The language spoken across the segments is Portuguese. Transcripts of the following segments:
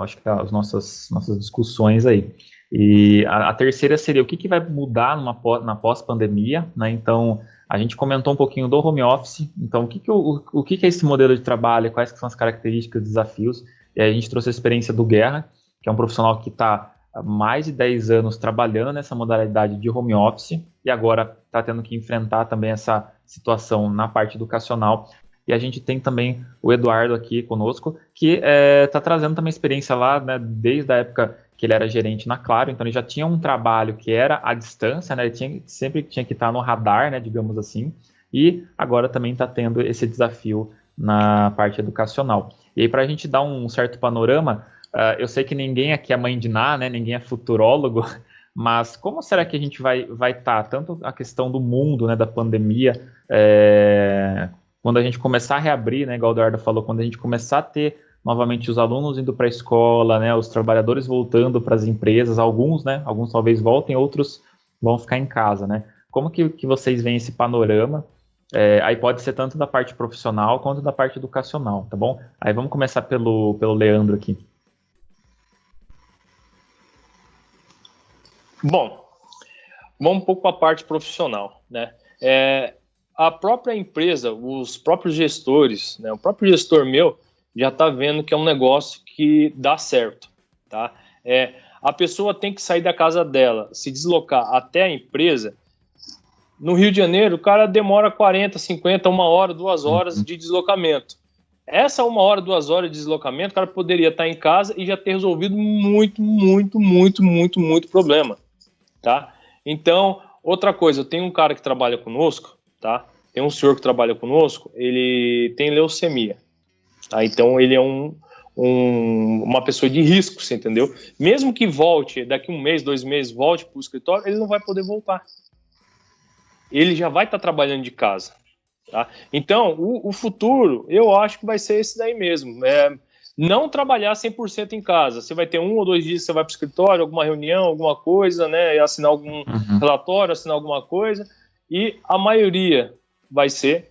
acho que as nossas discussões aí. E a terceira seria o que vai mudar na pós-pandemia, né? Então, a gente comentou um pouquinho do home office, então o que é esse modelo de trabalho, quais que são as características, desafios, e aí a gente trouxe a experiência do Guerra, que é um profissional que está há mais de 10 anos trabalhando nessa modalidade de home office, e agora está tendo que enfrentar também essa situação na parte educacional. E a gente tem também o Eduardo aqui conosco, que está trazendo também experiência lá, né, desde a época que ele era gerente na Claro, então ele já tinha um trabalho que era à distância, né, ele sempre tinha que estar no radar, né, digamos assim, e agora também está tendo esse desafio na parte educacional. E aí, para a gente dar um certo panorama, eu sei que ninguém aqui é mãe de Ná, né, ninguém é futurólogo, mas como será que a gente vai estar, tanto a questão do mundo, né, da pandemia, quando a gente começar a reabrir, né, igual o Eduardo falou, quando a gente começar a ter novamente os alunos indo para a escola, né, os trabalhadores voltando para as empresas, alguns talvez voltem, outros vão ficar em casa, né? Como que vocês veem esse panorama? Aí pode ser tanto da parte profissional quanto da parte educacional, tá bom? Aí vamos começar pelo Leandro aqui. Bom, vamos um pouco para a parte profissional, né? A própria empresa, os próprios gestores, né, o próprio gestor meu já está vendo que é um negócio que dá certo, tá? A pessoa tem que sair da casa dela, se deslocar até a empresa. No Rio de Janeiro, o cara demora 40, 50, 1 hora, 2 horas de deslocamento. Essa 1 hora, 2 horas de deslocamento, o cara poderia estar em casa e já ter resolvido muito problema, tá? Então, outra coisa, eu tenho um cara que trabalha conosco, tá? Tem um senhor que trabalha conosco, ele tem leucemia, tá? Então ele é uma pessoa de risco, você entendeu? Mesmo que volte, daqui 1 mês, 2 meses, volte para o escritório, ele não vai poder voltar. Ele já vai estar trabalhando de casa, tá? Então, o futuro, eu acho que vai ser esse daí mesmo. Não trabalhar 100% em casa. Você vai ter 1 ou 2 dias que você vai para o escritório, alguma reunião, alguma coisa, né? Assinar algum relatório, assinar alguma coisa. E a maioria vai ser,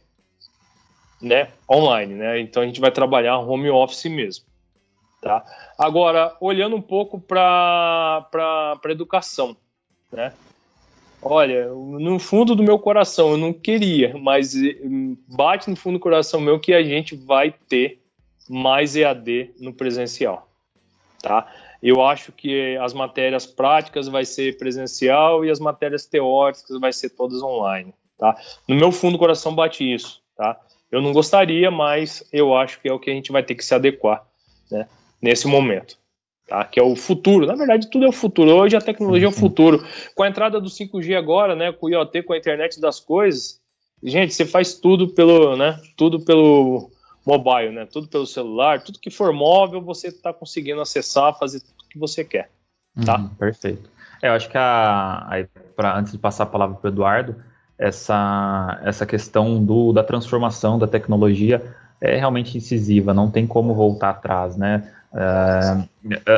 né, online, né? Então a gente vai trabalhar home office mesmo, tá? Agora, olhando um pouco para a educação, né? Olha, no fundo do meu coração eu não queria, mas bate no fundo do coração meu que a gente vai ter mais EAD no presencial, tá? Eu acho que as matérias práticas vai ser presencial e as matérias teóricas vai ser todas online, tá? No meu fundo do coração bate isso, tá? Eu não gostaria, mas eu acho que é o que a gente vai ter que se adequar, né, nesse momento, tá? Que é o futuro. Na verdade, tudo é o futuro. Hoje a tecnologia é o futuro. Com a entrada do 5G agora, né, com o IoT, com a internet das coisas, gente, você faz tudo pelo, né, tudo pelo mobile, né, tudo pelo celular, tudo que for móvel, você está conseguindo acessar, fazer tudo que você quer, tá? Perfeito. Eu acho que antes de passar a palavra para o Eduardo, essa questão da transformação da tecnologia é realmente incisiva, não tem como voltar atrás, né?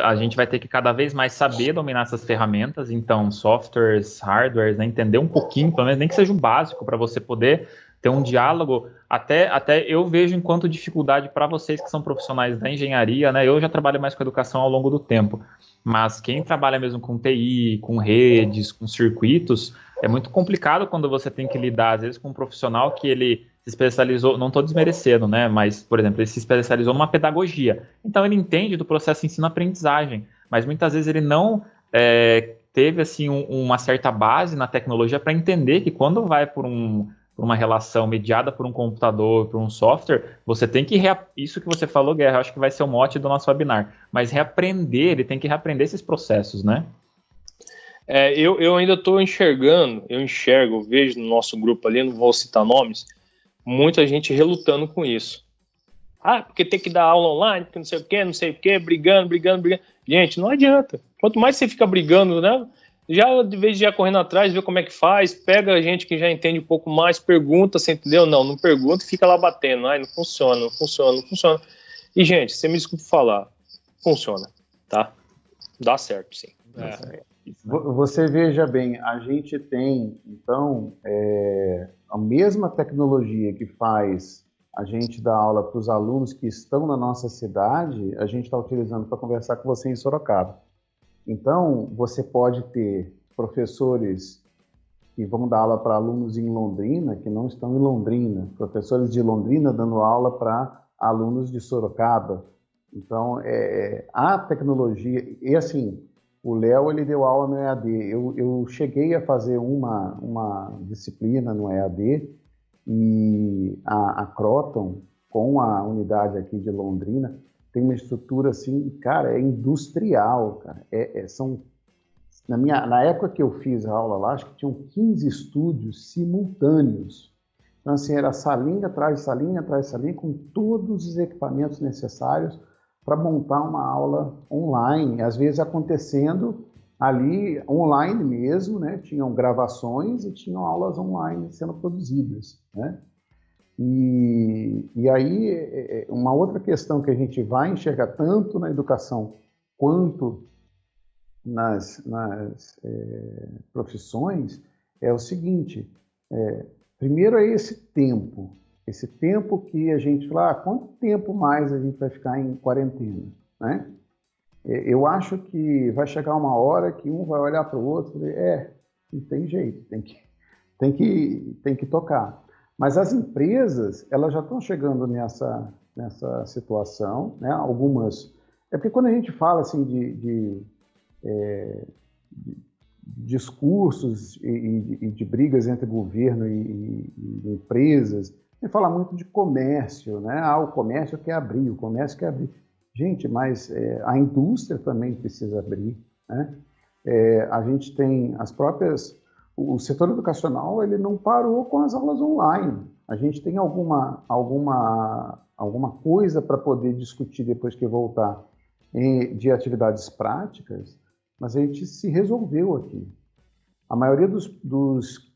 A gente vai ter que cada vez mais saber dominar essas ferramentas, então softwares, hardwares, né, entender um pouquinho, pelo menos nem que seja um básico, para você poder ter um diálogo, até eu vejo enquanto dificuldade para vocês que são profissionais da engenharia, né? Eu já trabalho mais com educação ao longo do tempo, mas quem trabalha mesmo com TI, com redes, com circuitos, é muito complicado quando você tem que lidar, às vezes, com um profissional que ele se especializou, não estou desmerecendo, né? Mas, por exemplo, ele se especializou numa pedagogia. Então, ele entende do processo ensino-aprendizagem, mas muitas vezes ele não teve, assim, uma certa base na tecnologia para entender que quando vai por uma relação mediada por um computador, por um software, você tem que, isso que você falou, Guerra, acho que vai ser o mote do nosso webinar, mas ele tem que reaprender esses processos, né? Eu ainda estou enxergando, eu vejo no nosso grupo ali, não vou citar nomes, muita gente relutando com isso. Porque tem que dar aula online, porque não sei o quê, brigando. Gente, não adianta. Quanto mais você fica brigando, né? Já, de vez de ir correndo atrás, ver como é que faz, pega a gente que já entende um pouco mais, pergunta, você entendeu? Não pergunta e fica lá batendo. Não funciona. E, gente, você me desculpe falar, funciona, tá? Dá certo, sim. Você veja bem, a gente tem, então, a mesma tecnologia que faz a gente dá aula para os alunos que estão na nossa cidade, a gente está utilizando para conversar com você em Sorocaba. Então, você pode ter professores que vão dar aula para alunos em Londrina, que não estão em Londrina, professores de Londrina dando aula para alunos de Sorocaba. Então, a tecnologia, e assim, o Léo, ele deu aula no EAD, eu cheguei a fazer uma disciplina no EAD, e a Croton, com a unidade aqui de Londrina, tem uma estrutura assim, cara, é industrial, cara. Na época que eu fiz a aula lá, acho que tinham 15 estúdios simultâneos. Então, assim, era salinha atrás de salinha, atrás de salinha, com todos os equipamentos necessários para montar uma aula online, às vezes acontecendo ali online mesmo, né? Tinham gravações e tinham aulas online sendo produzidas, né? E aí, uma outra questão que a gente vai enxergar tanto na educação quanto nas profissões é o seguinte, primeiro é esse tempo que a gente fala, quanto tempo mais a gente vai ficar em quarentena, né? Eu acho que vai chegar uma hora que um vai olhar para o outro e não tem jeito, tem que tocar. Mas as empresas, elas já estão chegando nessa situação, né? Algumas... É porque quando a gente fala assim de discursos e de brigas entre governo e empresas, a gente fala muito de comércio, né? O comércio quer abrir, o comércio quer abrir. Gente, mas a indústria também precisa abrir, né? A gente tem as próprias... O setor educacional, ele não parou com as aulas online. A gente tem alguma coisa para poder discutir depois que voltar de atividades práticas, mas a gente se resolveu aqui. A maioria dos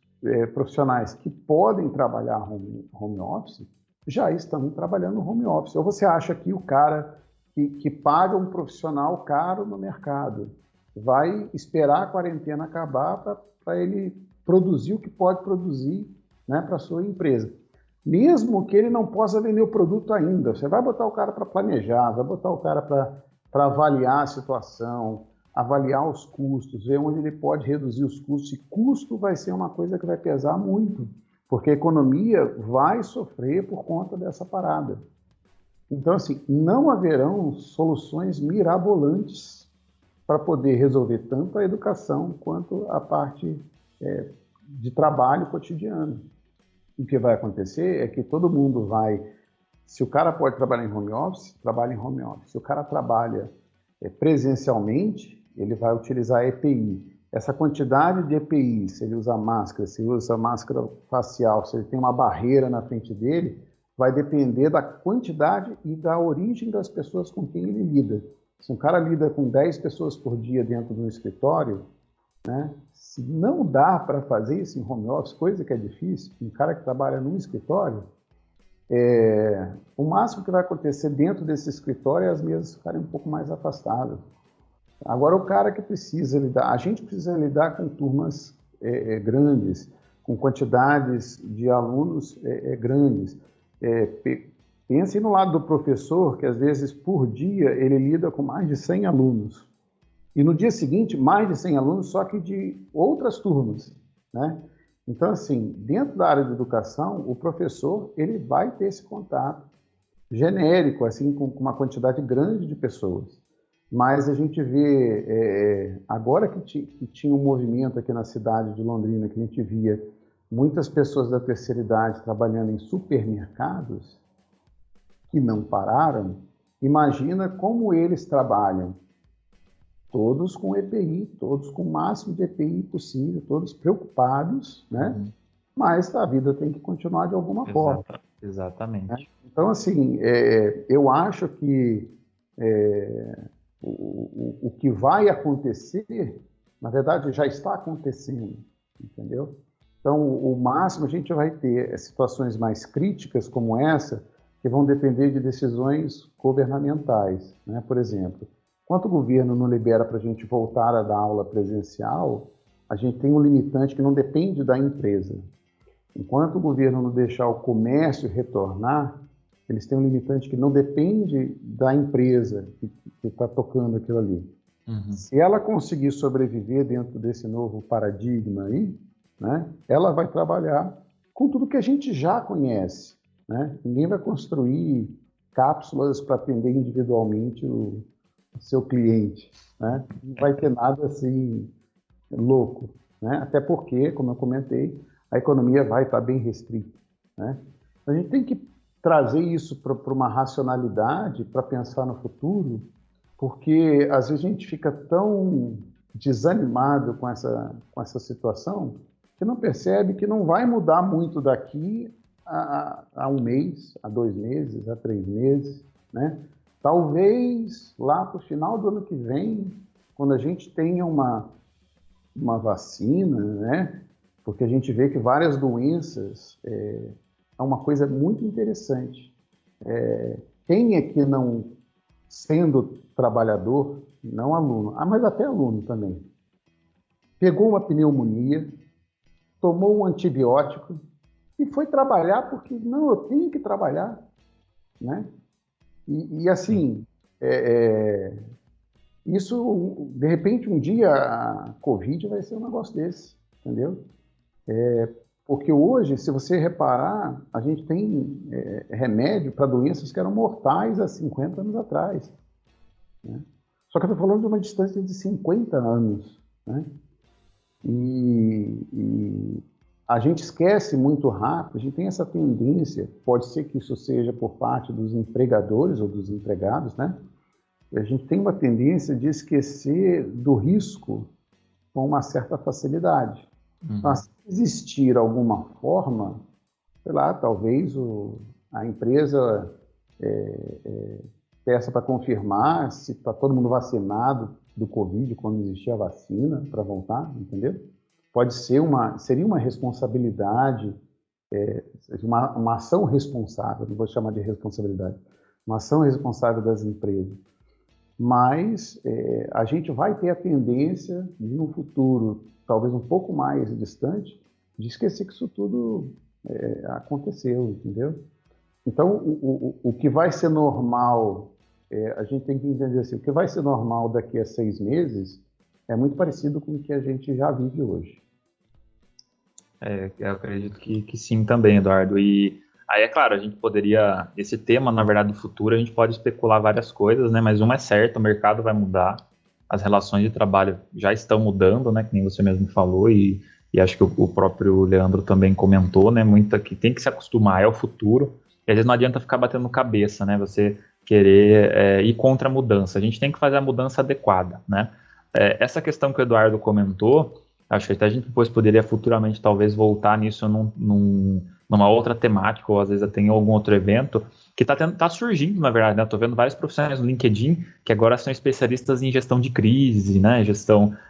profissionais que podem trabalhar home office já estão trabalhando no home office. Ou você acha que o cara que paga um profissional caro no mercado vai esperar a quarentena acabar para ele produzir o que pode produzir, né, para a sua empresa? Mesmo que ele não possa vender o produto ainda, você vai botar o cara para planejar, vai botar o cara para avaliar a situação, avaliar os custos, ver onde ele pode reduzir os custos. E custo vai ser uma coisa que vai pesar muito, porque a economia vai sofrer por conta dessa parada. Então, assim, não haverão soluções mirabolantes para poder resolver tanto a educação quanto a parte de trabalho cotidiano. O que vai acontecer é que todo mundo vai... Se o cara pode trabalhar em home office, trabalha em home office. Se o cara trabalha presencialmente, ele vai utilizar EPI. Essa quantidade de EPI, se ele usa máscara, se ele usa máscara facial, se ele tem uma barreira na frente dele, vai depender da quantidade e da origem das pessoas com quem ele lida. Se um cara lida com 10 pessoas por dia dentro de um escritório, né, se não dá para fazer isso em home office, coisa que é difícil, um cara que trabalha num escritório, o máximo que vai acontecer dentro desse escritório é as mesas ficarem um pouco mais afastadas. Agora, o cara que precisa lidar, a gente precisa lidar com turmas grandes, com quantidades de alunos grandes. Pense no lado do professor, que às vezes por dia ele lida com mais de 100 alunos. E no dia seguinte, mais de 100 alunos, só que de outras turmas, né? Então, assim, dentro da área de educação, o professor ele vai ter esse contato genérico, assim, com uma quantidade grande de pessoas. Mas a gente vê, agora que tinha um movimento aqui na cidade de Londrina, que a gente via muitas pessoas da terceira idade trabalhando em supermercados, que não pararam, imagina como eles trabalham. Todos com EPI, todos com o máximo de EPI possível, todos preocupados, né? Mas a vida tem que continuar de alguma forma. Exatamente. Né? Então, assim, eu acho que o que vai acontecer, na verdade, já está acontecendo, entendeu? Então, o máximo a gente vai ter situações mais críticas como essa, que vão depender de decisões governamentais, né? Por exemplo, enquanto o governo não libera para a gente voltar a dar aula presencial, a gente tem um limitante que não depende da empresa. Enquanto o governo não deixar o comércio retornar, eles têm um limitante que não depende da empresa que está tocando aquilo ali. Se ela conseguir sobreviver dentro desse novo paradigma aí, né, ela vai trabalhar com tudo que a gente já conhece, né? Ninguém vai construir cápsulas para atender individualmente o seu cliente, né? Não vai ter nada assim louco, né? Até porque, como eu comentei, a economia vai estar bem restrita, né? A gente tem que trazer isso para uma racionalidade para pensar no futuro, porque às vezes a gente fica tão desanimado com essa situação que não percebe que não vai mudar muito daqui a um mês, a 2 meses, a 3 meses, né? Talvez lá para o final do ano que vem, quando a gente tenha uma vacina, né? Porque a gente vê que várias doenças é uma coisa muito interessante. Quem é que não, sendo trabalhador, não aluno, mas até aluno também, pegou uma pneumonia, tomou um antibiótico e foi trabalhar porque, não, eu tenho que trabalhar, né? E assim, isso, de repente, um dia a Covid vai ser um negócio desse, entendeu? Porque hoje, se você reparar, a gente tem remédio para doenças que eram mortais há 50 anos atrás, né? Só que eu estou falando de uma distância de 50 anos, né? E a gente esquece muito rápido, a gente tem essa tendência, pode ser que isso seja por parte dos empregadores ou dos empregados, né? A gente tem uma tendência de esquecer do risco com uma certa facilidade. Mas se existir alguma forma, sei lá, talvez a empresa peça para confirmar se está todo mundo vacinado do Covid quando existir a vacina para voltar, entendeu? Seria uma responsabilidade, uma ação responsável, não vou chamar de responsabilidade, uma ação responsável das empresas. Mas a gente vai ter a tendência de, no futuro, talvez um pouco mais distante, de esquecer que isso tudo aconteceu, entendeu? Então, o que vai ser normal, a gente tem que entender assim, o que vai ser normal daqui a 6 meses é muito parecido com o que a gente já vive hoje. Eu acredito que sim também, Eduardo. E aí, é claro, a gente poderia, esse tema, na verdade, do futuro, a gente pode especular várias coisas, né? Mas uma é certa, o mercado vai mudar, as relações de trabalho já estão mudando, né? Que nem você mesmo falou, e acho que o próprio Leandro também comentou, né? Muita que tem que se acostumar, é o futuro, e às vezes não adianta ficar batendo cabeça, né? Você querer ir contra a mudança. A gente tem que fazer a mudança adequada, né? Essa questão que o Eduardo comentou, acho que até a gente depois poderia futuramente talvez voltar nisso numa outra temática, ou às vezes até em algum outro evento, que tá surgindo, na verdade, né? Estou vendo vários profissionais no LinkedIn que agora são especialistas em gestão de crise, né?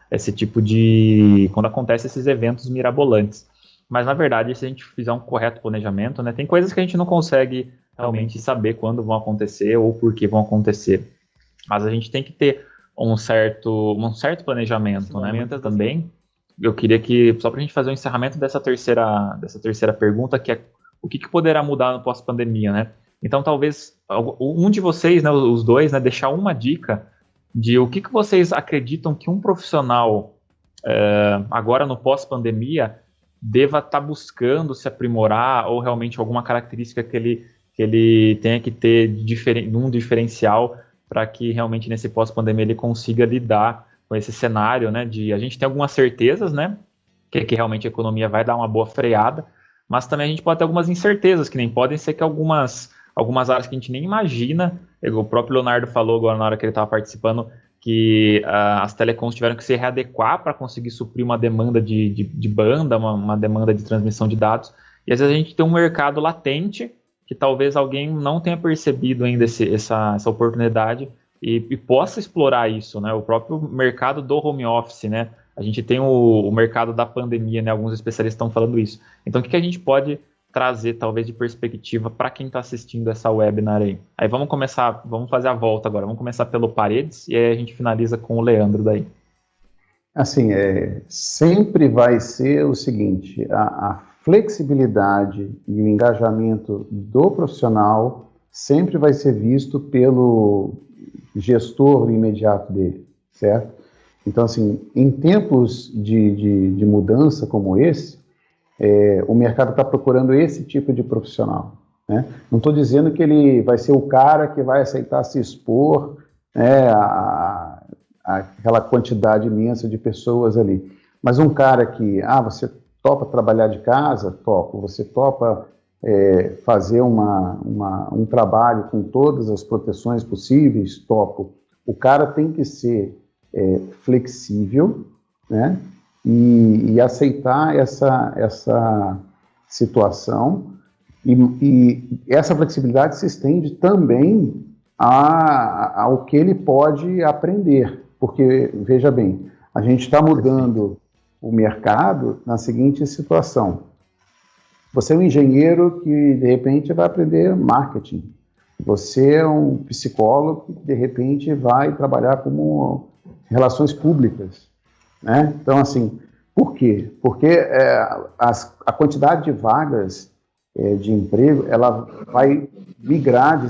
Esse tipo de... quando acontecem esses eventos mirabolantes. Mas, na verdade, se a gente fizer um correto planejamento, né? Tem coisas que a gente não consegue realmente saber quando vão acontecer ou por que vão acontecer. Mas a gente tem que ter um certo planejamento, né? Também, eu queria que, só para a gente fazer o encerramento dessa terceira pergunta, que é o que poderá mudar no pós-pandemia, né? Então, talvez um de vocês, né, os dois, né, deixar uma dica de o que vocês acreditam que um profissional, agora no pós-pandemia, deva estar buscando se aprimorar, ou realmente alguma característica que ele tenha que ter um diferencial para que realmente nesse pós-pandemia ele consiga lidar com esse cenário, né, a gente tem algumas certezas, né, que realmente a economia vai dar uma boa freada, mas também a gente pode ter algumas incertezas, que nem podem ser que algumas áreas que a gente nem imagina, o próprio Leonardo falou agora na hora que ele estava participando, que as telecoms tiveram que se readequar para conseguir suprir uma demanda de banda, uma demanda de transmissão de dados, e às vezes a gente tem um mercado latente, que talvez alguém não tenha percebido ainda essa oportunidade, e possa explorar isso, né? O próprio mercado do home office, né? A gente tem o mercado da pandemia, né? Alguns especialistas estão falando isso. Então, o que a gente pode trazer, talvez, de perspectiva para quem está assistindo essa webinar aí? Aí vamos fazer a volta agora. Vamos começar pelo Paredes e aí a gente finaliza com o Leandro daí. Assim, sempre vai ser o seguinte, a flexibilidade e o engajamento do profissional sempre vai ser visto pelo gestor imediato dele, certo? Então, assim, em tempos de mudança como esse, o mercado está procurando esse tipo de profissional, né? Não estou dizendo que ele vai ser o cara que vai aceitar se expor, né, aquela quantidade imensa de pessoas ali, mas um cara que, você topa trabalhar de casa? Topo. Você topa fazer um trabalho com todas as proteções possíveis? Topo. O cara tem que ser flexível, né? E aceitar essa situação, e essa flexibilidade se estende também ao que ele pode aprender, porque, veja bem, a gente está mudando o mercado na seguinte situação: você é um engenheiro que, de repente, vai aprender marketing, você é um psicólogo que, de repente, vai trabalhar como relações públicas, né? Então, assim, por quê? Porque a quantidade de vagas de emprego, ela vai migrar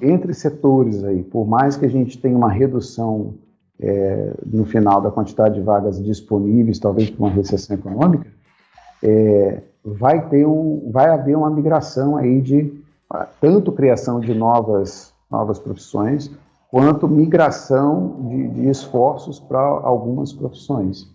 entre setores aí. Por mais que a gente tenha uma redução no final da quantidade de vagas disponíveis, talvez por uma recessão econômica, vai haver uma migração aí de tanto criação de novas profissões, quanto migração de esforços para algumas profissões.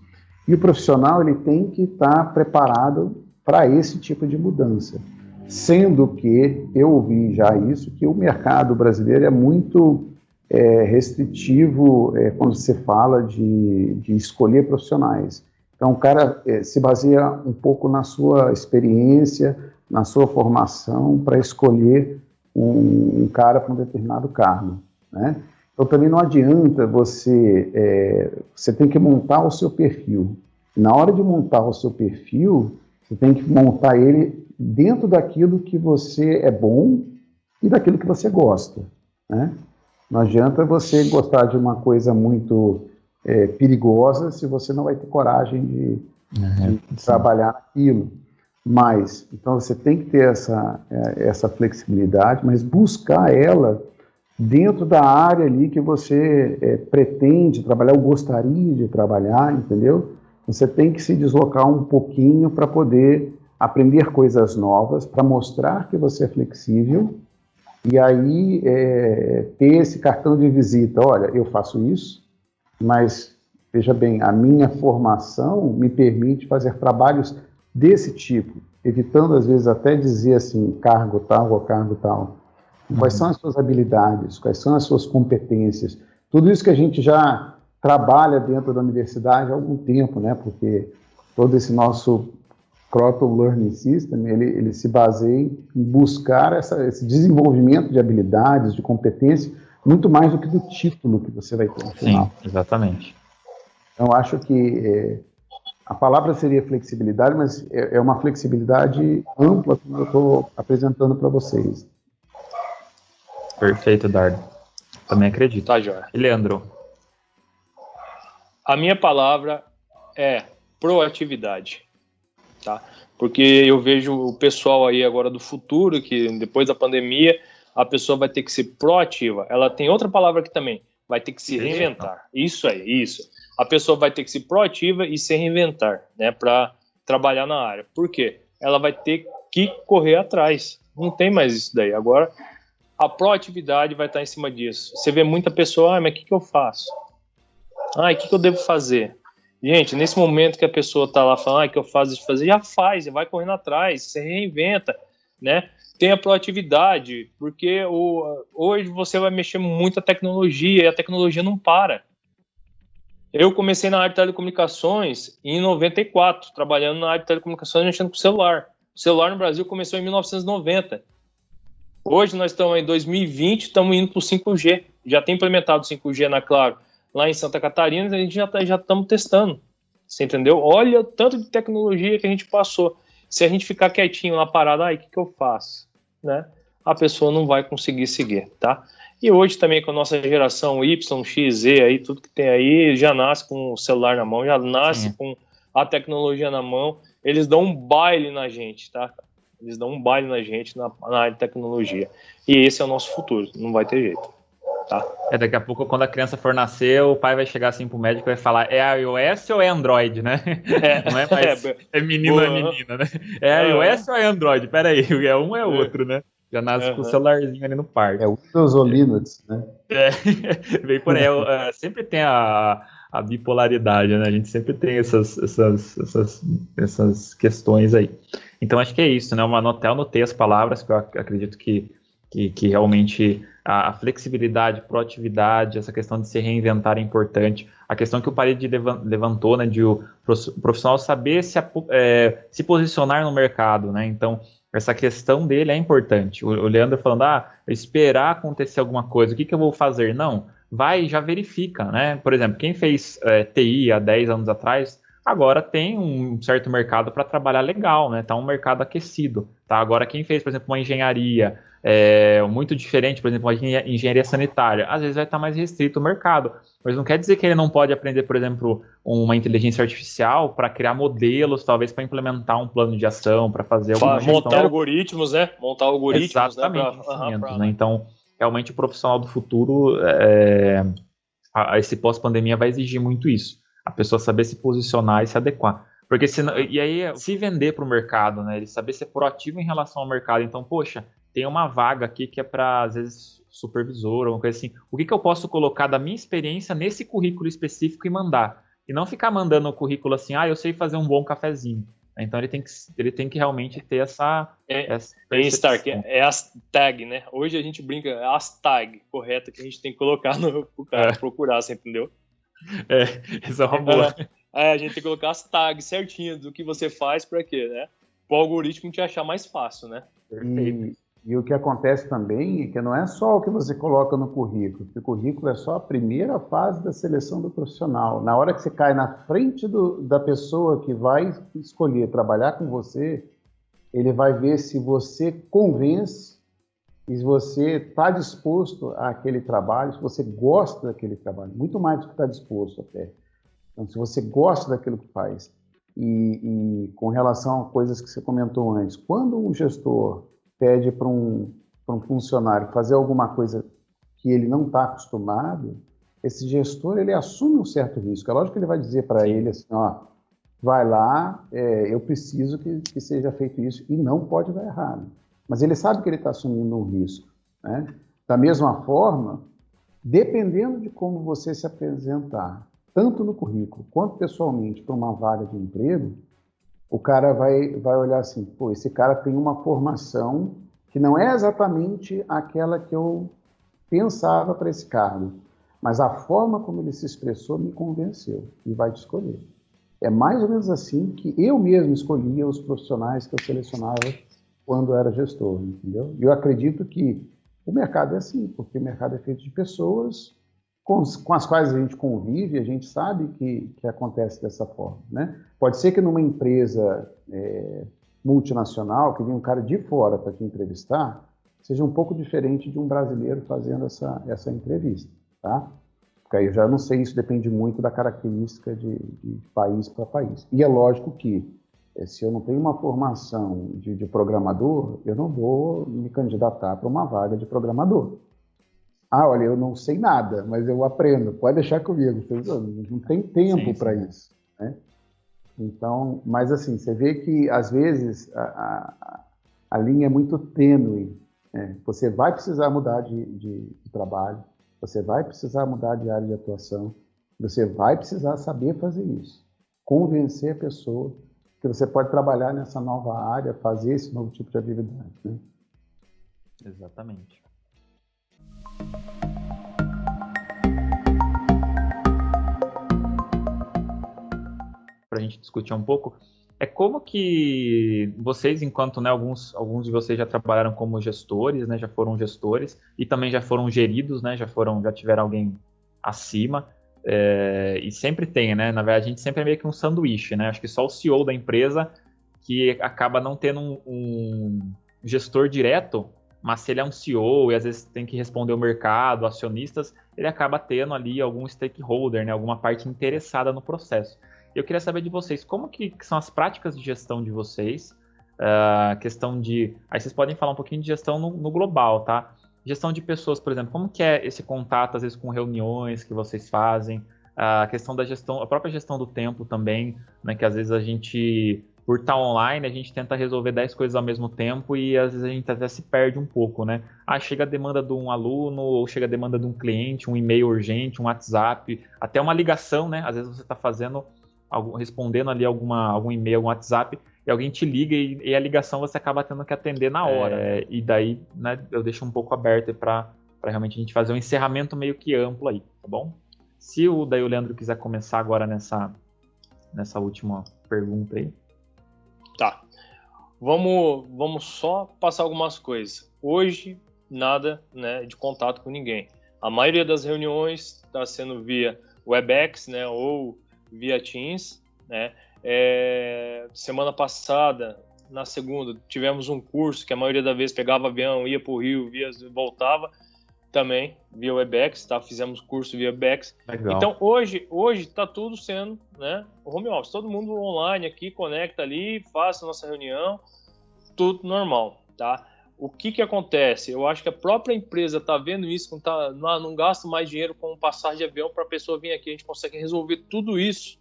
E o profissional, ele tem que estar preparado para esse tipo de mudança. Sendo que, eu ouvi já isso, que o mercado brasileiro é muito restritivo quando se fala de escolher profissionais. Então, o cara se baseia um pouco na sua experiência, na sua formação, para escolher um cara para um determinado cargo, né? Então, também não adianta você tem que montar o seu perfil. Na hora de montar o seu perfil, você tem que montar ele dentro daquilo que você é bom e daquilo que você gosta, né? Não adianta você gostar de uma coisa muito perigosa se você não vai ter coragem de trabalhar naquilo. Mas, então você tem que ter essa flexibilidade, mas buscar ela dentro da área ali que você pretende trabalhar, ou gostaria de trabalhar, entendeu? Você tem que se deslocar um pouquinho para poder aprender coisas novas, para mostrar que você é flexível, e aí ter esse cartão de visita. Olha, eu faço isso, mas, veja bem, a minha formação me permite fazer trabalhos desse tipo, evitando, às vezes, até dizer assim, cargo tal ou cargo tal. Quais são as suas habilidades, quais são as suas competências, tudo isso que a gente já trabalha dentro da universidade há algum tempo, né? Porque todo esse nosso Croton Learning System, ele se baseia em buscar esse desenvolvimento de habilidades, de competência, muito mais do que do título que você vai ter no final. Sim, exatamente. Então, eu acho que a palavra seria flexibilidade, mas é uma flexibilidade ampla, como eu estou apresentando para vocês. Perfeito, Dardo. Também acredito. Tá, Joia. E Leandro? A minha palavra é proatividade, tá? Porque eu vejo o pessoal aí agora do futuro, que depois da pandemia, a pessoa vai ter que ser proativa. Ela tem outra palavra aqui também, vai ter que se reinventar. Isso aí, isso. A pessoa vai ter que ser proativa e se reinventar, né, para trabalhar na área. Por quê? Ela vai ter que correr atrás. Não tem mais isso daí. Agora, a proatividade vai estar em cima disso. Você vê muita pessoa, mas o que eu faço? O que eu devo fazer? Gente, nesse momento que a pessoa está lá falando, que eu faço isso, já faz, vai correndo atrás, você reinventa, né? Tem a proatividade, porque hoje você vai mexer muito a tecnologia, e a tecnologia não para. Eu comecei na área de telecomunicações em 94, trabalhando na área de telecomunicações, mexendo com celular. O celular no Brasil começou em 1990. Hoje nós estamos em 2020, estamos indo para o 5G. Já tem implementado o 5G na Claro lá em Santa Catarina, a gente já estamos testando. Você entendeu? Olha o tanto de tecnologia que a gente passou. Se a gente ficar quietinho lá parado, o que eu faço? Né? A pessoa não vai conseguir seguir, tá? E hoje também com a nossa geração Y, X, Z, aí, tudo que tem aí, já nasce com o celular na mão, já nasce com a tecnologia na mão. Eles dão um baile na gente, tá? Eles dão um baile na gente na área de tecnologia. E esse é o nosso futuro, não vai ter jeito. Tá? Daqui a pouco, quando a criança for nascer, o pai vai chegar assim pro médico e vai falar, é iOS ou é Android, né? Não é mais é menino ou é menina, né? É iOS ou é Android? Pera aí, é um ou é outro, né? Já nasce com o celularzinho ali no parque. É Windows ou Linux, né? Bem por aí. Sempre tem a bipolaridade, né? A gente sempre tem essas questões aí. Então, acho que é isso, né? Eu anotei as palavras que eu acredito que realmente a flexibilidade, proatividade, essa questão de se reinventar é importante. A questão que o Parede levantou, né, de o profissional saber se posicionar no mercado, né? Então, essa questão dele é importante. O Leandro falando, esperar acontecer alguma coisa, o que eu vou fazer? Não, vai e já verifica, né? Por exemplo, quem fez TI há 10 anos atrás, agora tem um certo mercado para trabalhar legal, né? Tá um mercado aquecido, tá? Agora quem fez, por exemplo, uma engenharia muito diferente, por exemplo, uma engenharia sanitária, às vezes vai estar mais restrito o mercado, mas não quer dizer que ele não pode aprender, por exemplo, uma inteligência artificial para criar modelos, talvez para implementar um plano de ação, para fazer alguma gestão. Montar algoritmos, né? Montar algoritmos, exatamente, né? Então, realmente o profissional do futuro, esse pós-pandemia vai exigir muito isso. A pessoa saber se posicionar e se adequar. Porque e aí, se vender para o mercado, né? Ele saber ser proativo em relação ao mercado. Então, poxa, tem uma vaga aqui que é para, às vezes, supervisor ou uma coisa assim. O que eu posso colocar da minha experiência nesse currículo específico e mandar? E não ficar mandando o currículo assim, eu sei fazer um bom cafezinho. Então, ele tem que realmente ter essa Stark, é as tag, né? Hoje a gente brinca, é as tag correta que a gente tem que colocar pro cara procurar, você entendeu? Isso é uma boa. A gente tem que colocar as tags certinhas do que você faz para quê, né? Para o algoritmo te achar mais fácil, né? E o que acontece também é que não é só o que você coloca no currículo, porque o currículo é só a primeira fase da seleção do profissional. Na hora que você cai na frente da pessoa que vai escolher trabalhar com você, ele vai ver se você convence e se você está disposto àquele trabalho, se você gosta daquele trabalho, muito mais do que está disposto até. Então, se você gosta daquilo que faz. E com relação a coisas que você comentou antes, quando um gestor pede para um funcionário fazer alguma coisa que ele não está acostumado, esse gestor ele assume um certo risco. É lógico que ele vai dizer para ele assim, vai lá, eu preciso que seja feito isso, e não pode dar errado. Mas ele sabe que ele está assumindo um risco, né? Da mesma forma, dependendo de como você se apresentar, tanto no currículo quanto pessoalmente para uma vaga de emprego, o cara vai olhar assim, pô, esse cara tem uma formação que não é exatamente aquela que eu pensava para esse cargo, mas a forma como ele se expressou me convenceu e vai te escolher. É mais ou menos assim que eu mesmo escolhia os profissionais que eu selecionava quando era gestor, entendeu? E eu acredito que o mercado é assim, porque o mercado é feito de pessoas com as quais a gente convive, a gente sabe que acontece dessa forma, né? Pode ser que numa empresa multinacional, que vem um cara de fora para te entrevistar, seja um pouco diferente de um brasileiro fazendo essa entrevista, tá? Porque aí eu já não sei, isso depende muito da característica de país para país. E é lógico que, se eu não tenho uma formação de programador, eu não vou me candidatar para uma vaga de programador. Olha, eu não sei nada, mas eu aprendo, pode deixar comigo. Não tem tempo para isso, né? Então, mas assim, você vê que às vezes a linha é muito tênue, né? Você vai precisar mudar de trabalho, você vai precisar mudar de área de atuação, você vai precisar saber fazer isso, convencer a pessoa que você pode trabalhar nessa nova área, fazer esse novo tipo de atividade, né? Exatamente. Para a gente discutir um pouco, como que vocês, enquanto, né, alguns de vocês já trabalharam como gestores, né, já foram gestores e também já foram geridos, né, já tiveram alguém acima, e sempre tem, né, na verdade a gente sempre é meio que um sanduíche, né, acho que só o CEO da empresa que acaba não tendo um gestor direto, mas se ele é um CEO e às vezes tem que responder ao mercado, acionistas, ele acaba tendo ali algum stakeholder, né, alguma parte interessada no processo. Eu queria saber de vocês, como que são as práticas de gestão de vocês questão de... Aí vocês podem falar um pouquinho de gestão no global, tá? Gestão de pessoas, por exemplo, como que é esse contato, às vezes, com reuniões que vocês fazem, a questão da gestão, a própria gestão do tempo também, né, que às vezes a gente, por estar online, a gente tenta resolver 10 coisas ao mesmo tempo e às vezes a gente até se perde um pouco, né? Chega a demanda de um aluno, ou chega a demanda de um cliente, um e-mail urgente, um WhatsApp, até uma ligação, né? Às vezes você está respondendo ali algum e-mail, algum WhatsApp, e alguém te liga e a ligação você acaba tendo que atender na hora. E daí, né, eu deixo um pouco aberto para realmente a gente fazer um encerramento meio que amplo aí, tá bom? Se o Leandro quiser começar agora nessa última pergunta aí. Tá. Vamos só passar algumas coisas. Hoje, nada, né, de contato com ninguém. A maioria das reuniões está sendo via Webex, né, ou via Teams, né. Semana passada, na segunda, tivemos um curso que a maioria das vezes pegava avião, ia para o Rio, voltava, também via Webex, tá? Fizemos curso via Webex. Legal. Então, hoje está tudo sendo, né, home office. Todo mundo online aqui, conecta ali, faz a nossa reunião, tudo normal, tá? O que acontece? Eu acho que a própria empresa está vendo isso, não gasta mais dinheiro com passagem de avião para a pessoa vir aqui. A gente consegue resolver tudo isso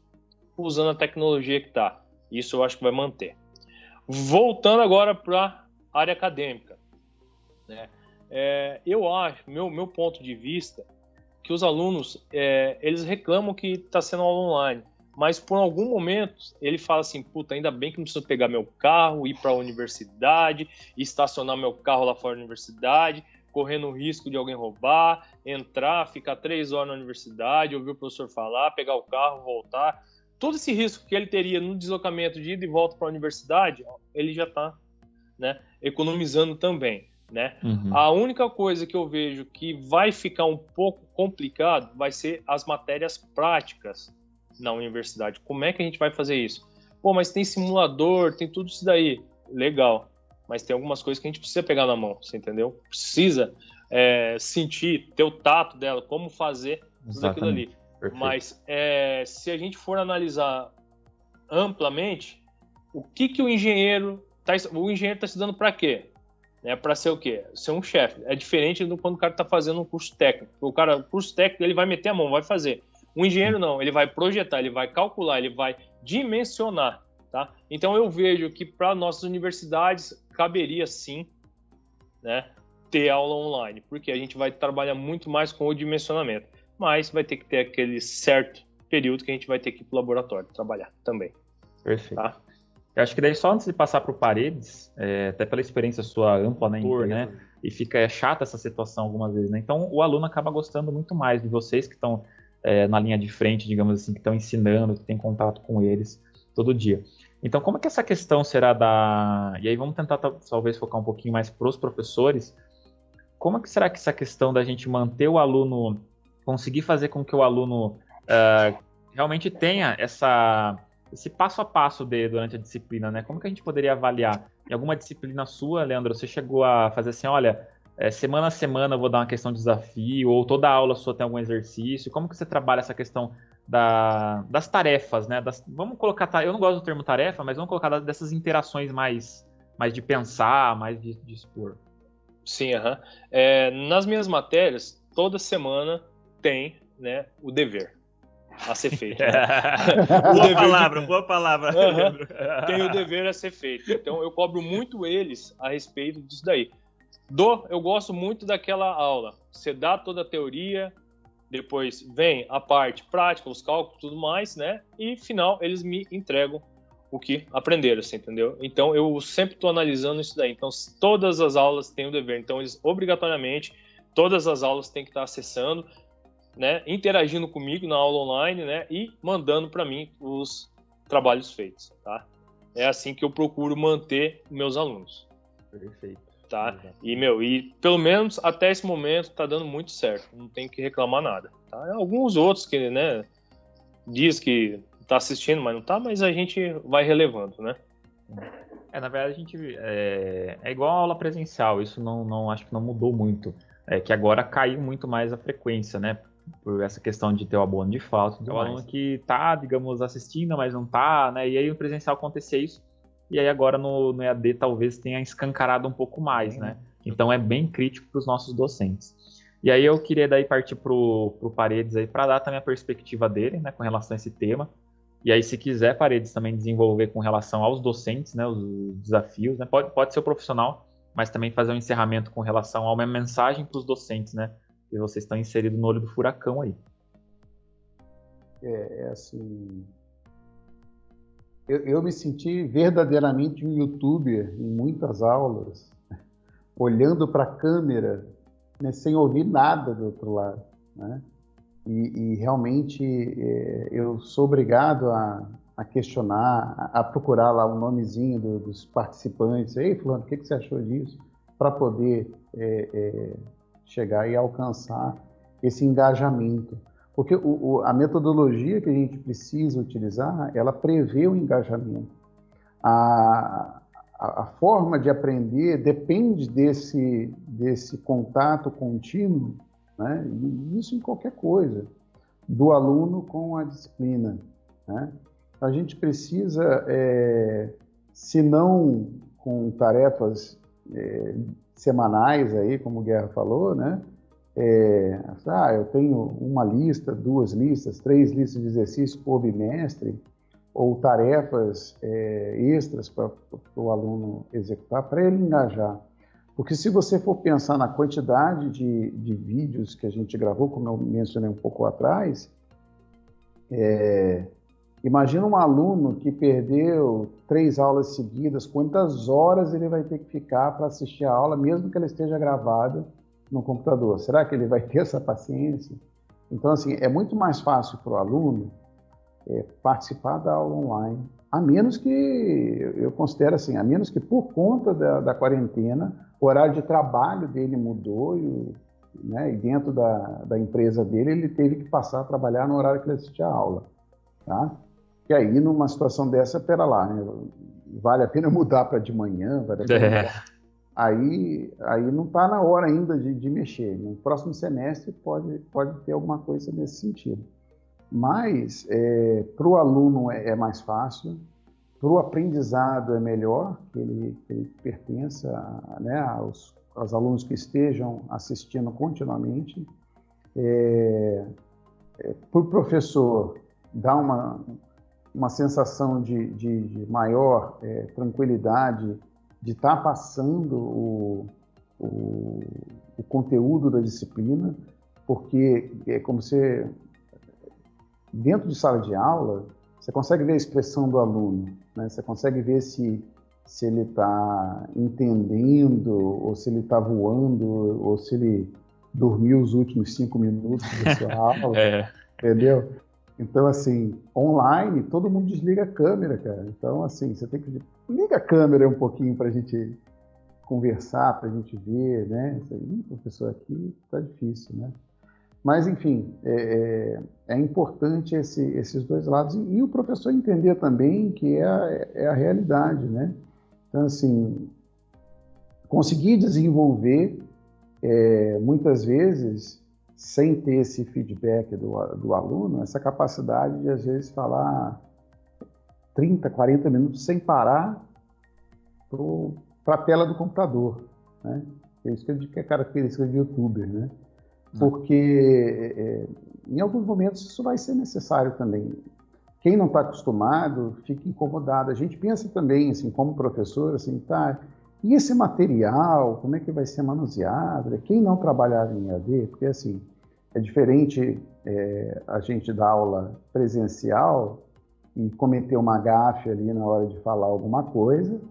usando a tecnologia que está. Isso eu acho que vai manter. Voltando agora para a área acadêmica, né? Eu acho, meu ponto de vista, que os alunos, eles reclamam que está sendo aula online, mas por algum momento ele fala assim, puta, ainda bem que não preciso pegar meu carro, ir para a universidade, estacionar meu carro lá fora da universidade, correndo o risco de alguém roubar, entrar, ficar 3 horas na universidade, ouvir o professor falar, pegar o carro, voltar. Todo esse risco que ele teria no deslocamento de ida e volta para a universidade, ele já está, né, economizando também. Né? Uhum. A única coisa que eu vejo que vai ficar um pouco complicado vai ser as matérias práticas na universidade. Como é que a gente vai fazer isso? Pô, mas tem simulador, tem tudo isso daí. Legal. Mas tem algumas coisas que a gente precisa pegar na mão, você entendeu? Precisa sentir, ter o tato dela, como fazer tudo aquilo ali. Perfeito. Mas se a gente for analisar amplamente, o que o engenheiro está estudando para quê? Para ser o quê? Ser um chefe. É diferente do quando o cara está fazendo um curso técnico. O curso técnico, ele vai meter a mão, vai fazer. O engenheiro não, ele vai projetar, ele vai calcular, ele vai dimensionar, tá? Então eu vejo que para nossas universidades caberia sim, né, ter aula online, porque a gente vai trabalhar muito mais com o dimensionamento, mas vai ter que ter aquele certo período que a gente vai ter que ir para o laboratório trabalhar também. Perfeito. Tá? Eu acho que daí só antes de passar para o Paredes, até pela experiência sua ampla, né, e fica chata essa situação algumas vezes, né? Então o aluno acaba gostando muito mais de vocês que estão na linha de frente, digamos assim, que estão ensinando, que tem contato com eles todo dia. Então como é que essa questão será E aí vamos tentar talvez focar um pouquinho mais para os professores. Como é que será que essa questão da gente manter o aluno, conseguir fazer com que o aluno realmente tenha esse passo a passo durante a disciplina, né? Como que a gente poderia avaliar? Em alguma disciplina sua, Leandro, você chegou a fazer assim, olha, semana a semana eu vou dar uma questão de desafio, ou toda aula sua tem algum exercício? Como que você trabalha essa questão das tarefas, né? Vamos colocar, eu não gosto do termo tarefa, mas vamos colocar dessas interações mais de pensar, mais de expor. Sim, nas minhas matérias, toda semana tem, né, o dever a ser feito. Né? Boa palavra. Tem o dever a ser feito. Então, eu cobro muito eles a respeito disso daí. Eu gosto muito daquela aula. Você dá toda a teoria, depois vem a parte prática, os cálculos e tudo mais, né? E, final, eles me entregam o que aprenderam, assim, entendeu? Então, eu sempre estou analisando isso daí. Então, todas as aulas têm o dever. Então, eles, obrigatoriamente, todas as aulas têm que estar acessando, né, interagindo comigo na aula online, né, e mandando para mim os trabalhos feitos, tá? É assim que eu procuro manter meus alunos. Perfeito. Tá? E pelo menos até esse momento tá dando muito certo, não tem que reclamar nada, tá? Alguns outros que, né, diz que tá assistindo, mas não tá, mas a gente vai relevando, né? Na verdade a gente é igual a aula presencial, isso não acho que não mudou muito, que agora caiu muito mais a frequência, né? Por essa questão de ter o abono de falta, o aluno que tá, digamos, assistindo, mas não tá, né? E aí no presencial acontecia isso. e aí agora no EAD talvez tenha escancarado um pouco mais, né? Então é bem crítico para os nossos docentes. E aí eu queria daí partir para o Paredes aí para dar também a perspectiva dele, né, com relação a esse tema. E aí, se quiser, Paredes, também desenvolver com relação aos docentes, né, os desafios, né, pode ser o profissional, mas também fazer um encerramento com relação a uma mensagem para os docentes, né, que vocês estão inseridos no olho do furacão aí. Assim, eu me senti verdadeiramente um youtuber em muitas aulas, olhando para a câmera, né, sem ouvir nada do outro lado, né? E realmente eu sou obrigado a questionar, a procurar lá o nomezinho dos participantes. Ei, fulano, o que você achou disso? Para poder chegar e alcançar esse engajamento. Porque a metodologia que a gente precisa utilizar, ela prevê o engajamento. A forma de aprender depende desse contato contínuo, né? E isso em qualquer coisa, do aluno com a disciplina, né? A gente precisa, se não com tarefas semanais, aí, como o Guerra falou, né? Eu tenho uma lista, 2 listas, 3 listas de exercícios por bimestre, ou tarefas extras para o aluno executar, para ele engajar. Porque se você for pensar na quantidade de vídeos que a gente gravou, como eu mencionei um pouco atrás, imagina um aluno que perdeu 3 aulas seguidas, quantas horas ele vai ter que ficar para assistir a aula, mesmo que ela esteja gravada no computador? Será que ele vai ter essa paciência? Então, assim, é muito mais fácil para o aluno participar da aula online, a menos que, eu considero assim, a menos que por conta da quarentena, o horário de trabalho dele mudou né, e dentro da empresa dele ele teve que passar a trabalhar no horário que ele assistia a aula, tá? E aí, numa situação dessa, pera lá, né, vale a pena mudar para de manhã, vale a pena mudar. Aí não está na hora ainda de mexer. No próximo semestre pode ter alguma coisa nesse sentido. Mas para o aluno é mais fácil, para o aprendizado é melhor, que ele pertença, né, aos alunos que estejam assistindo continuamente. Para o professor, dá uma sensação de maior tranquilidade de estar passando o conteúdo da disciplina, porque é como se dentro de sala de aula, você consegue ver a expressão do aluno, né? Você consegue ver se ele está entendendo, ou se ele está voando, ou se ele dormiu os últimos 5 minutos da sua aula, entendeu? Então, assim, online, todo mundo desliga a câmera, cara. Então, assim, você tem que... Liga a câmera um pouquinho para a gente conversar, para a gente ver, né? Professor, aqui tá difícil, né? Mas, enfim, é importante esses dois lados. E o professor entender também que é a realidade, né? Então, assim, conseguir desenvolver, muitas vezes, sem ter esse feedback do aluno, essa capacidade de, às vezes, falar 30, 40 minutos sem parar para a tela do computador, né? É isso que é característica de youtuber, né? Porque em alguns momentos isso vai ser necessário também. Quem não está acostumado fica incomodado. A gente pensa também, assim, como professor, assim, tá, e esse material, como é que vai ser manuseado? Quem não trabalhava em EAD, porque assim, é diferente a gente dar aula presencial e cometer uma gafe ali na hora de falar alguma coisa,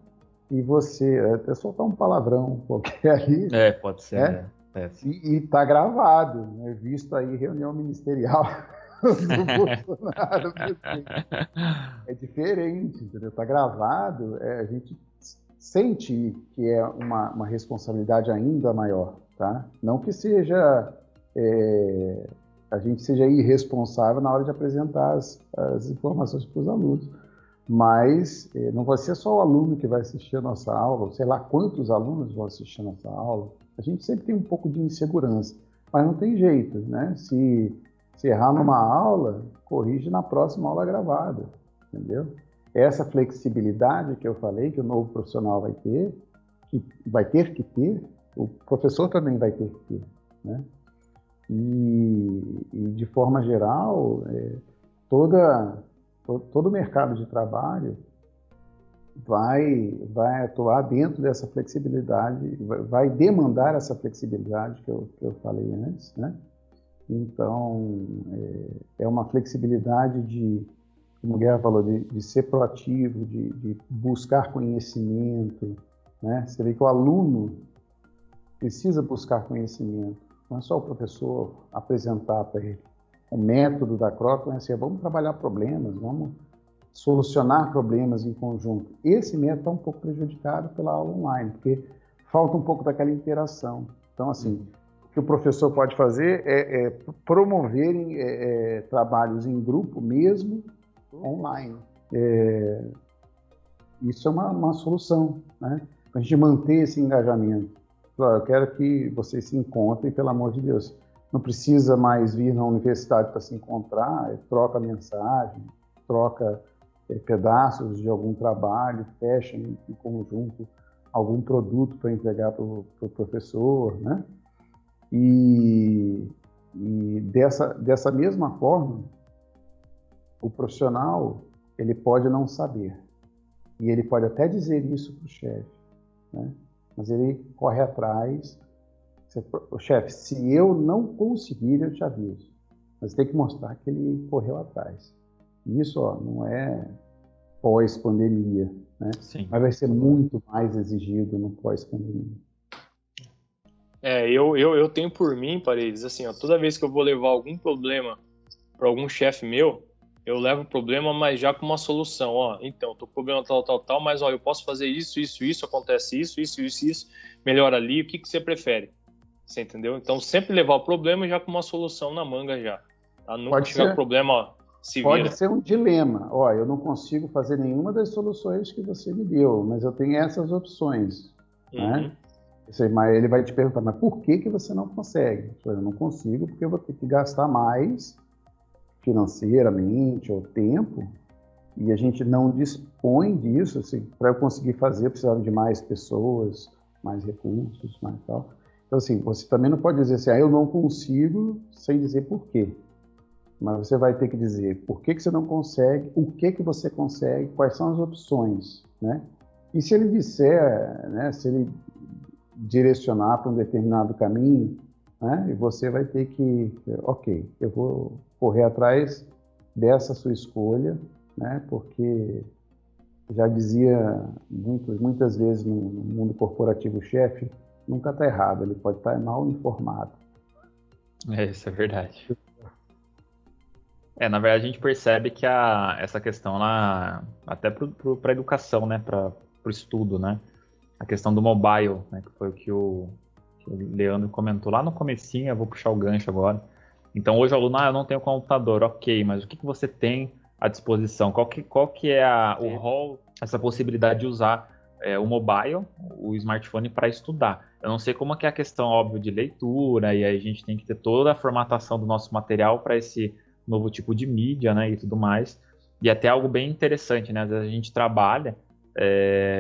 e você até soltar um palavrão qualquer ali. Pode ser, né? E está gravado, né? Visto aí reunião ministerial do Bolsonaro. É diferente, entendeu? Está gravado, a gente sente que é uma responsabilidade ainda maior, tá? Não que seja a gente seja irresponsável na hora de apresentar as informações para os alunos, mas não vai ser só o aluno que vai assistir a nossa aula, sei lá quantos alunos vão assistir a nossa aula. A gente sempre tem um pouco de insegurança, mas não tem jeito, né? Se errar numa aula, corrige na próxima aula gravada, entendeu? essa flexibilidade que eu falei, que o novo profissional vai ter, que vai ter que ter, o professor também vai ter que ter, né? E de forma geral, todo o mercado de trabalho vai atuar dentro dessa flexibilidade, vai demandar essa flexibilidade que eu falei antes, né? Então, é uma flexibilidade como o Guerra falou, de ser proativo, de buscar conhecimento, né? Você vê que o aluno precisa buscar conhecimento, não é só o professor apresentar para ele o método da Croton, é assim, vamos trabalhar problemas, vamos solucionar problemas em conjunto. Esse método está um pouco prejudicado pela aula online, porque falta um pouco daquela interação. Então, assim, o que o professor pode fazer é promover trabalhos em grupo, mesmo online. Isso é uma solução, né? A gente manter esse engajamento. Eu quero que vocês se encontrem, pelo amor de Deus. Não precisa mais vir na universidade para se encontrar, troca mensagem, troca pedaços de algum trabalho, fecha em conjunto algum produto para entregar para o professor, né? E dessa mesma forma, o profissional, ele pode não saber, e ele pode até dizer isso para o chefe, né? Mas ele corre atrás. O chefe, se eu não conseguir, eu te aviso. Mas tem que mostrar que ele correu atrás. Isso, não é pós-pandemia, né? Sim. Mas vai ser muito mais exigido no pós-pandemia. Eu tenho por mim, Paredes, assim, toda vez que eu vou levar algum problema para algum chefe meu, eu levo o problema, mas já com uma solução. Então, tô com problema tal, mas eu posso fazer isso, acontece isso, melhora ali, o que você prefere? Você entendeu? Então, sempre levar o problema já com uma solução na manga já. Tá? Nunca chegar com o problema, se vira. Pode ser um dilema. Eu não consigo fazer nenhuma das soluções que você me deu, mas eu tenho essas opções, né? Mas ele vai te perguntar, mas por que você não consegue? Eu não consigo porque eu vou ter que gastar mais financeiramente ou tempo, e a gente não dispõe disso. Assim, para eu conseguir fazer, eu precisava de mais pessoas, mais recursos, mais tal. Então, assim, você também não pode dizer assim, eu não consigo, sem dizer por quê. Mas você vai ter que dizer por que você não consegue, o que você consegue, quais são as opções, né? E se ele disser, né, se ele direcionar para um determinado caminho, né, e você vai ter que, ok, eu vou correr atrás dessa sua escolha, né, porque já dizia muitas vezes no mundo corporativo, o chefe nunca está errado, ele pode estar mal informado. Isso é verdade. Na verdade a gente percebe que essa questão lá, até para a educação, né, para o estudo, né, a questão do mobile, né, que foi o que o Leandro comentou lá no comecinho, eu vou puxar o gancho agora. Então hoje o aluno, eu não tenho computador, ok, mas o que você tem à disposição? Qual que é o rol, essa possibilidade de usar o mobile, o smartphone para estudar? Eu não sei como que é a questão, óbvio, de leitura, e aí a gente tem que ter toda a formatação do nosso material para esse novo tipo de mídia, né, e tudo mais. E até algo bem interessante, né, às vezes a gente trabalha,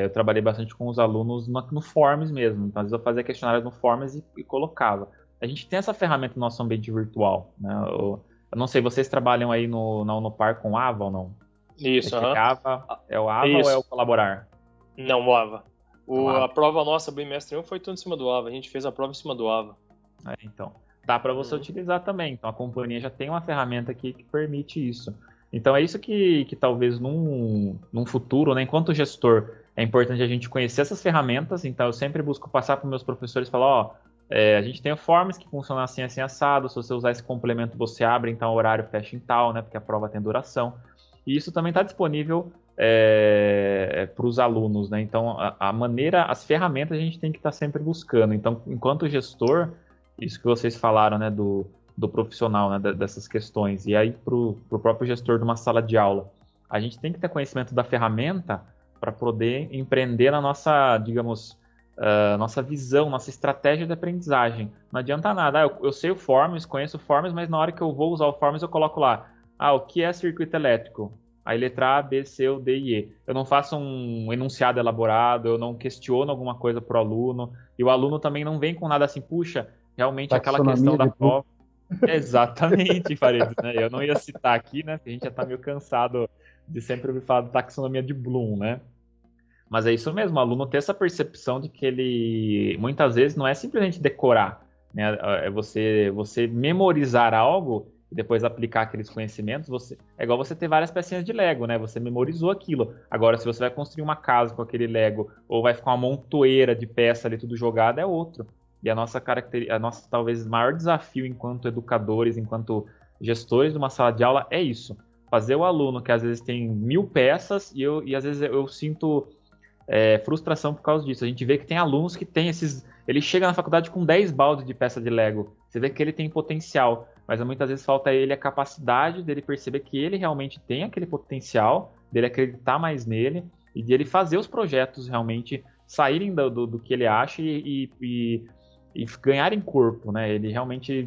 eu trabalhei bastante com os alunos no Forms mesmo, então às vezes eu fazia questionários no Forms e colocava. A gente tem essa ferramenta no nosso ambiente virtual, né? Eu não sei, vocês trabalham aí na Unopar com AVA ou não? Isso, É o AVA Isso. ou é o Colaborar? Não, o AVA. A prova nossa, bimestre 1, foi tudo em cima do AVA. A gente fez a prova em cima do AVA. Então, dá para você utilizar também. Então, a companhia já tem uma ferramenta aqui que permite isso. Então, é isso que talvez num futuro, né, enquanto gestor, é importante a gente conhecer essas ferramentas. Então, eu sempre busco passar para os meus professores e falar, a gente tem o Forms que funciona assim, assim, assado. Se você usar esse complemento, você abre, então o horário fecha em tal, né, porque a prova tem duração. E isso também está disponível para os alunos, né? Então, as ferramentas a gente tem que estar sempre buscando. Então, enquanto gestor, isso que vocês falaram, né, do profissional, né, dessas questões, e aí para o próprio gestor de uma sala de aula, a gente tem que ter conhecimento da ferramenta para poder empreender na nossa, digamos, nossa visão, nossa estratégia de aprendizagem. Não adianta nada, eu sei o Forms, conheço o Forms, mas na hora que eu vou usar o Forms eu coloco lá, o que é circuito elétrico? Aí letra A, B, C, ou D e E. Eu não faço um enunciado elaborado, eu não questiono alguma coisa pro aluno, e o aluno também não vem com nada assim, puxa, realmente aquela questão Taxonomia da de Bloom. prova. Exatamente, Faredes, né? Eu não ia citar aqui, né? Porque a gente já tá meio cansado de sempre ouvir falar de taxonomia de Bloom, né? Mas é isso mesmo, o aluno ter essa percepção de que ele, muitas vezes, não é simplesmente decorar, né? É você memorizar algo e depois aplicar aqueles conhecimentos. É igual você ter várias pecinhas de Lego, né? Você memorizou aquilo. Agora, se você vai construir uma casa com aquele Lego ou vai ficar uma montoeira de peça ali tudo jogado, é outro. E a nossa talvez maior desafio enquanto educadores, enquanto gestores de uma sala de aula é isso. Fazer o aluno que às vezes tem 1000 peças e às vezes eu sinto frustração por causa disso. A gente vê que tem alunos que têm esses. Ele chega na faculdade com 10 baldes de peça de Lego. Você vê que ele tem potencial, mas muitas vezes falta a ele a capacidade dele perceber que ele realmente tem aquele potencial, dele acreditar mais nele e de ele fazer os projetos realmente saírem do que ele acha e ganharem corpo, né? Ele realmente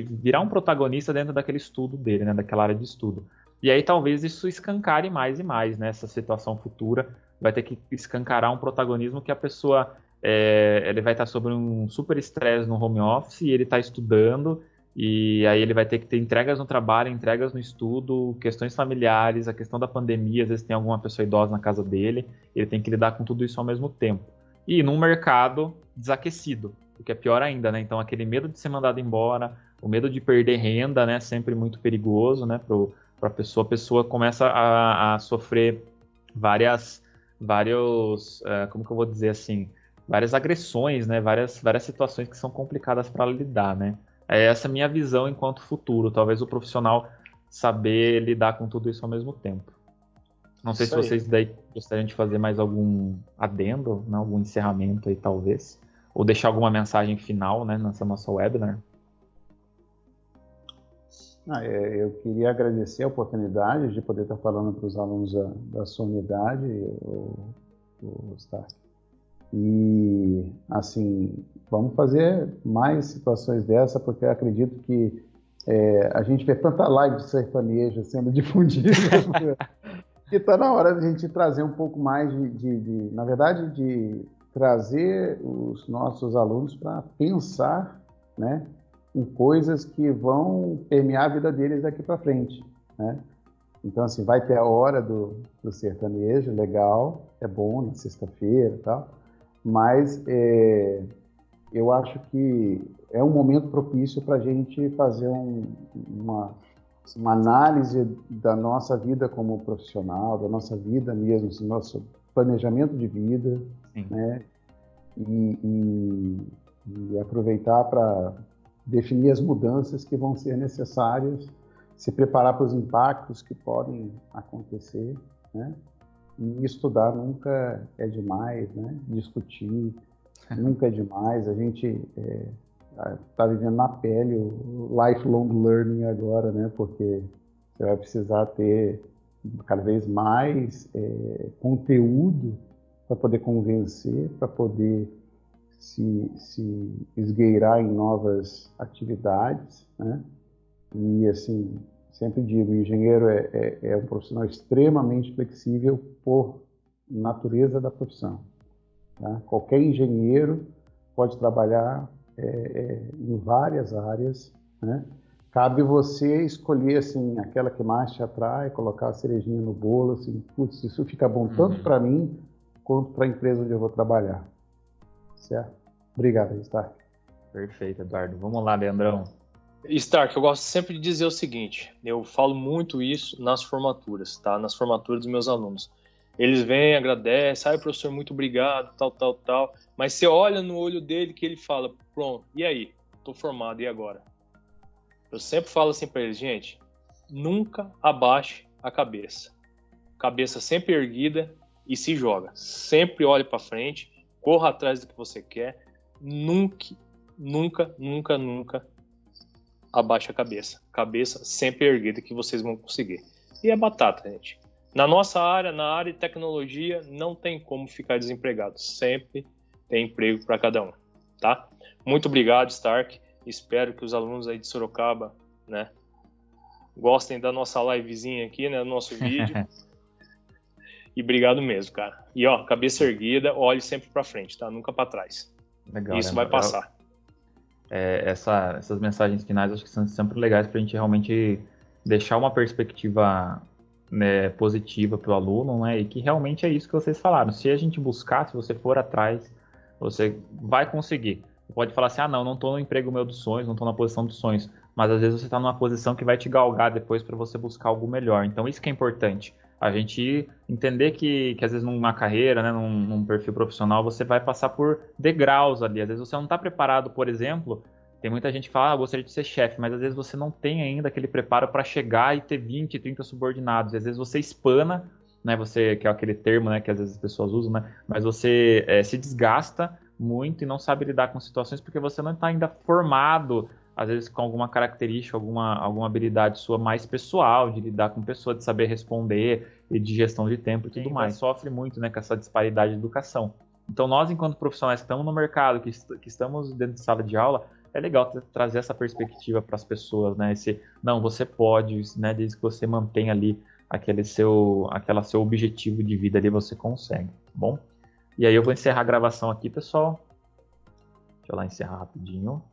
virar um protagonista dentro daquele estudo dele, né? Daquela área de estudo. E aí talvez isso escancare mais e mais, né? Essa situação futura vai ter que escancarar um protagonismo que a pessoa ele vai estar sob um super estresse no home office e ele está estudando e aí ele vai ter que ter entregas no trabalho, entregas no estudo, questões familiares, a questão da pandemia, às vezes tem alguma pessoa idosa na casa dele, ele tem que lidar com tudo isso ao mesmo tempo. E num mercado desaquecido, o que é pior ainda, né? Então aquele medo de ser mandado embora, o medo de perder renda, né? Sempre muito perigoso, né? Para a pessoa começa a sofrer vários, como que eu vou dizer assim, várias agressões, né? Várias situações que são complicadas para lidar, né? É essa minha visão enquanto futuro, talvez o profissional saber lidar com tudo isso ao mesmo tempo. Não sei se vocês daí gostariam de fazer mais algum adendo, né? Algum encerramento aí, talvez, ou deixar alguma mensagem final, né? Nessa nossa webinar. Eu queria agradecer a oportunidade de poder estar falando para os alunos da sua unidade, o Stark. E, assim, vamos fazer mais situações dessa, porque eu acredito que a gente vê tanta live de sertanejo sendo difundida que está na hora de a gente trazer um pouco mais na verdade, de trazer os nossos alunos para pensar, né, em coisas que vão permear a vida deles daqui para frente, né? Então, assim, vai ter a hora do sertanejo, legal, é bom na sexta-feira e tal, mas eu acho que é um momento propício para a gente fazer uma análise da nossa vida como profissional, da nossa vida mesmo, do nosso planejamento de vida, né? E aproveitar para definir as mudanças que vão ser necessárias, se preparar para os impactos que podem acontecer, né? E estudar nunca é demais, né? Discutir nunca é demais. A gente está vivendo na pele o lifelong learning agora, né? Porque você vai precisar ter cada vez mais conteúdo para poder convencer, para poder se esgueirar em novas atividades, né? E, assim, sempre digo, o engenheiro é um profissional extremamente flexível por natureza da profissão, tá? Qualquer engenheiro pode trabalhar em várias áreas, né? Cabe você escolher, assim, aquela que mais te atrai, colocar a cerejinha no bolo, assim, putz, isso fica bom tanto para mim quanto para a empresa onde eu vou trabalhar. Certo? Obrigado, Stark. Perfeito, Eduardo. Vamos lá, Leandrão. Stark, eu gosto sempre de dizer o seguinte, eu falo muito isso nas formaturas, tá? Nas formaturas dos meus alunos. Eles vêm, agradecem, professor, muito obrigado, tal, mas você olha no olho dele que ele fala, pronto, e aí? Tô formado, e agora? Eu sempre falo assim para eles, gente, nunca abaixe a cabeça. Cabeça sempre erguida e se joga. Sempre olhe para frente, corra atrás do que você quer, nunca abaixa a cabeça. Cabeça sempre erguida que vocês vão conseguir. E é batata, gente. Na nossa área, na área de tecnologia, não tem como ficar desempregado. Sempre tem emprego para cada um, tá? Muito obrigado, Stark. Espero que os alunos aí de Sorocaba, né, Gostem da nossa livezinha aqui, né? Do nosso vídeo. E obrigado mesmo, cara. E ó, cabeça erguida, olhe sempre para frente, tá? Nunca para trás. Legal, Isso vai passar. Essas mensagens finais acho que são sempre legais para a gente realmente deixar uma perspectiva, né, positiva para o aluno, né? E que realmente é isso que vocês falaram. Se a gente buscar, se você for atrás, você vai conseguir. Você pode falar assim, não estou no emprego meu dos sonhos, não estou na posição dos sonhos. Mas às vezes você está numa posição que vai te galgar depois para você buscar algo melhor. Então isso que é importante. A gente entender que às vezes numa carreira, né, num perfil profissional, você vai passar por degraus ali. Às vezes você não está preparado, por exemplo, tem muita gente que fala, eu gostaria de ser chefe, mas às vezes você não tem ainda aquele preparo para chegar e ter 20, 30 subordinados. E às vezes você espana, né, você, que é aquele termo, né, que às vezes as pessoas usam, né, mas você se desgasta muito e não sabe lidar com situações porque você não está ainda formado, às vezes com alguma característica, alguma habilidade sua mais pessoal, de lidar com pessoa, de saber responder e de gestão de tempo e tudo mais. Sofre muito, né, com essa disparidade de educação. Então nós, enquanto profissionais que estamos no mercado, que estamos dentro de sala de aula, é legal trazer essa perspectiva para as pessoas, né? Você pode, né? Desde que você mantenha ali aquele seu objetivo de vida ali, você consegue, tá bom? E aí eu vou encerrar a gravação aqui, pessoal. Deixa eu lá encerrar rapidinho.